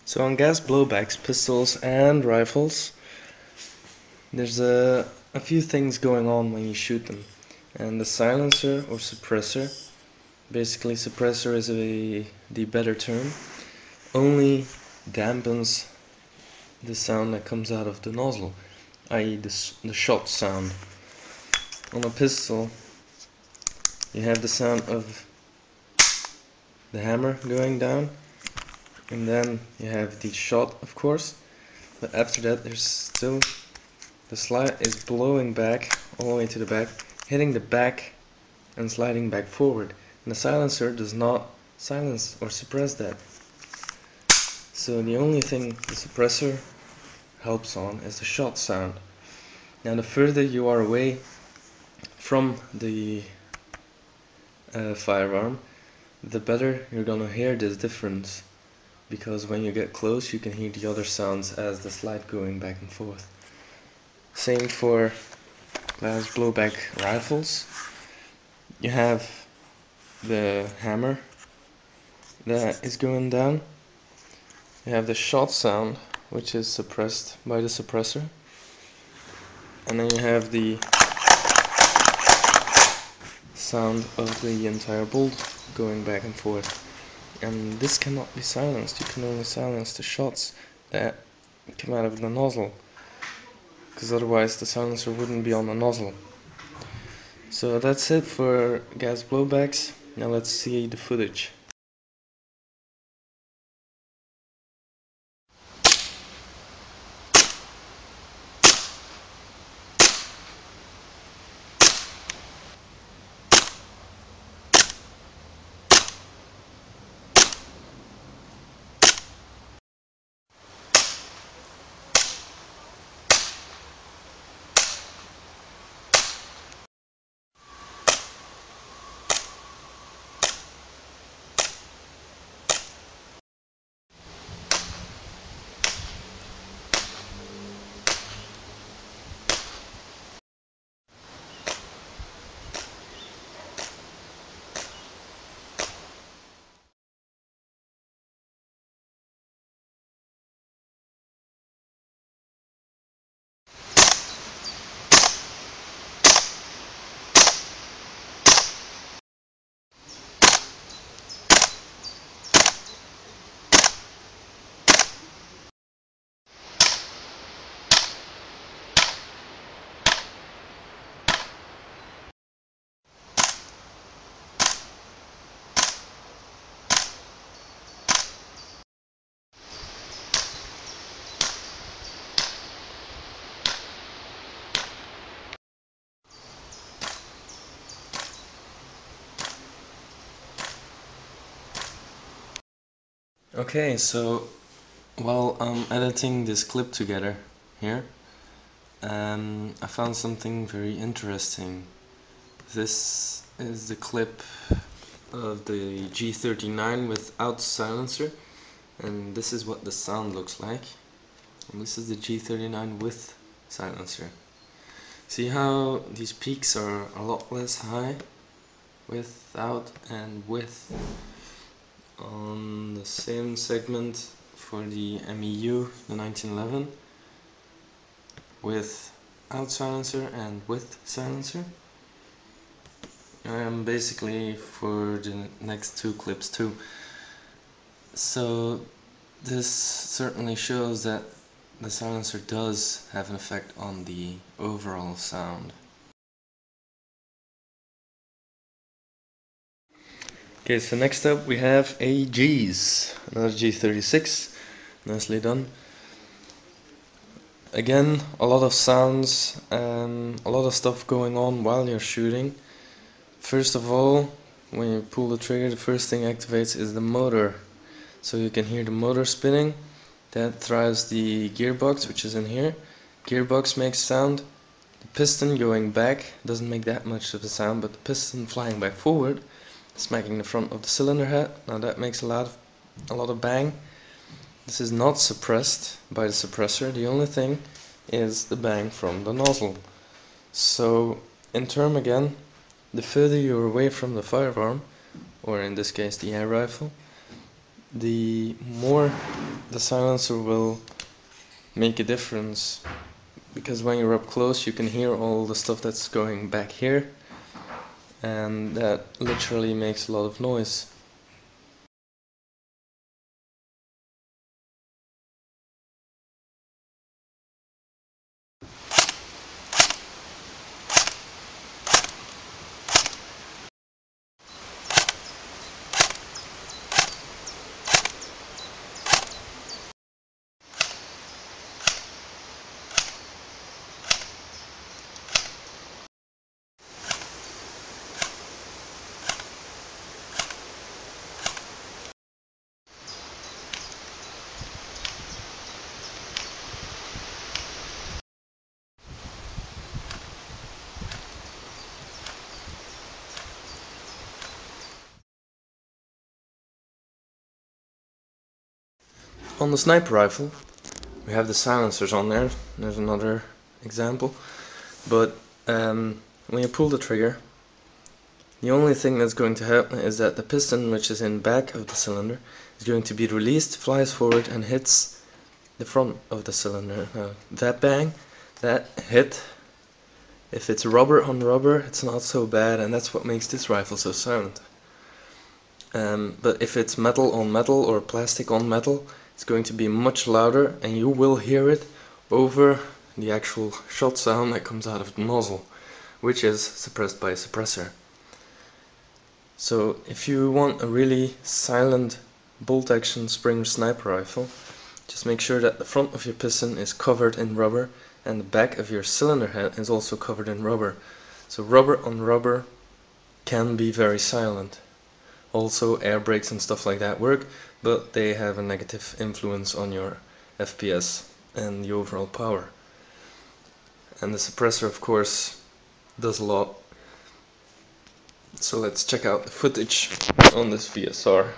So on gas blowbacks, pistols and rifles, there's a few things going on when you shoot them. And the silencer or suppressor, basically suppressor is the better term, only dampens the sound that comes out of the nozzle, i.e. the shot sound. On a pistol, you have the sound of the hammer going down, and then you have the shot, of course, but after that there's still the slide is blowing back all the way to the back, hitting the back and sliding back forward, and the silencer does not silence or suppress that. So the only thing the suppressor helps on is the shot sound. Now the further you are away from the firearm, the better you're gonna hear this difference, because when you get close you can hear the other sounds as the slide going back and forth. Same for glass blowback rifles. You have the hammer that is going down, you have the shot sound which is suppressed by the suppressor, and then you have the sound of the entire bolt going back and forth. And this cannot be silenced. You can only silence the shots that come out of the nozzle, because otherwise the silencer wouldn't be on the nozzle. So that's it for gas blowbacks. Now let's see the footage. Okay, so while I'm editing this clip together here, I found something very interesting. This is the clip of the G39 without silencer, and this is what the sound looks like. And this is the G39 with silencer. See how these peaks are a lot less high without and with. On the same segment for the MEU, the 1911, without silencer and with silencer. Basically for the next two clips too. So this certainly shows that the silencer does have an effect on the overall sound. Okay, so next up we have a G's, another G36, nicely done. Again, a lot of sounds, a lot of stuff going on while you're shooting. First of all, when you pull the trigger, the first thing activates is the motor. So you can hear the motor spinning, that drives the gearbox, which is in here. Gearbox makes sound. The piston going back doesn't make that much of a sound, but the piston flying back forward, smacking the front of the cylinder head, now that makes a lot of bang. This is not suppressed by the suppressor. The only thing is the bang from the nozzle. So in term again, the further you're away from the firearm, or in this case the air rifle, the more the silencer will make a difference, because when you're up close you can hear all the stuff that's going back here, and that literally makes a lot of noise. On the sniper rifle we have the silencers on there. There's another example, but when you pull the trigger, the only thing that's going to happen is that the piston, which is in back of the cylinder, is going to be released, flies forward and hits the front of the cylinder. That bang, that hit, if it's rubber on rubber, it's not so bad, and that's what makes this rifle so silent. But if it's metal on metal or plastic on metal, it's going to be much louder, and you will hear it over the actual shot sound that comes out of the nozzle, which is suppressed by a suppressor. So if you want a really silent bolt action spring sniper rifle, just make sure that the front of your piston is covered in rubber and the back of your cylinder head is also covered in rubber. So rubber on rubber can be very silent. Also air brakes and stuff like that work, but they have a negative influence on your FPS and the overall power. And the suppressor, of course, does a lot. So let's check out the footage on this VSR.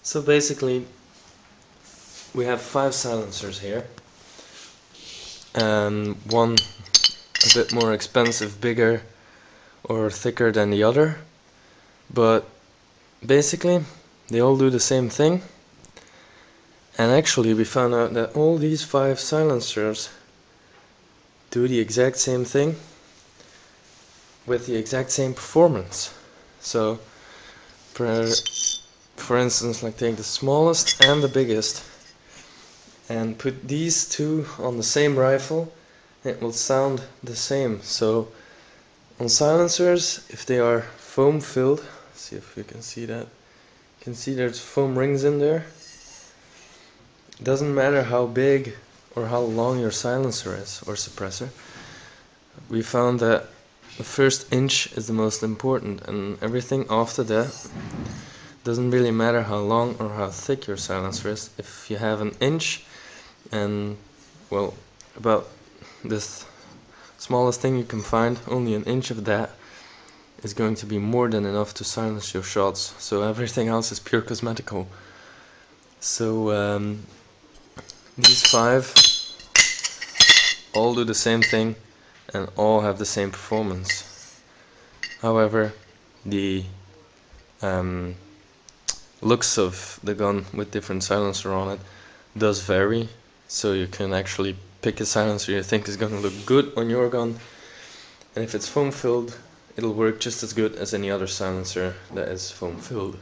So basically we have 5 silencers here, and one a bit more expensive, bigger or thicker than the other, but basically they all do the same thing. And actually we found out that all these 5 silencers do the exact same thing with the exact same performance. So for instance, like take the smallest and the biggest and put these two on the same rifle, it will sound the same. So on silencers, if they are foam filled, see if you can see that, you can see there's foam rings in there. It doesn't matter how big or how long your silencer is or suppressor. We found that the first inch is the most important, and everything after that doesn't really matter how long or how thick your silencer is. If you have an inch and, well, about this smallest thing you can find, only an inch of that is going to be more than enough to silence your shots, so everything else is pure cosmetical. So these 5 all do the same thing and all have the same performance. However, the looks of the gun with different silencer on it does vary, so you can actually pick a silencer you think is going to look good on your gun, and if it's foam filled, it'll work just as good as any other silencer that is foam filled.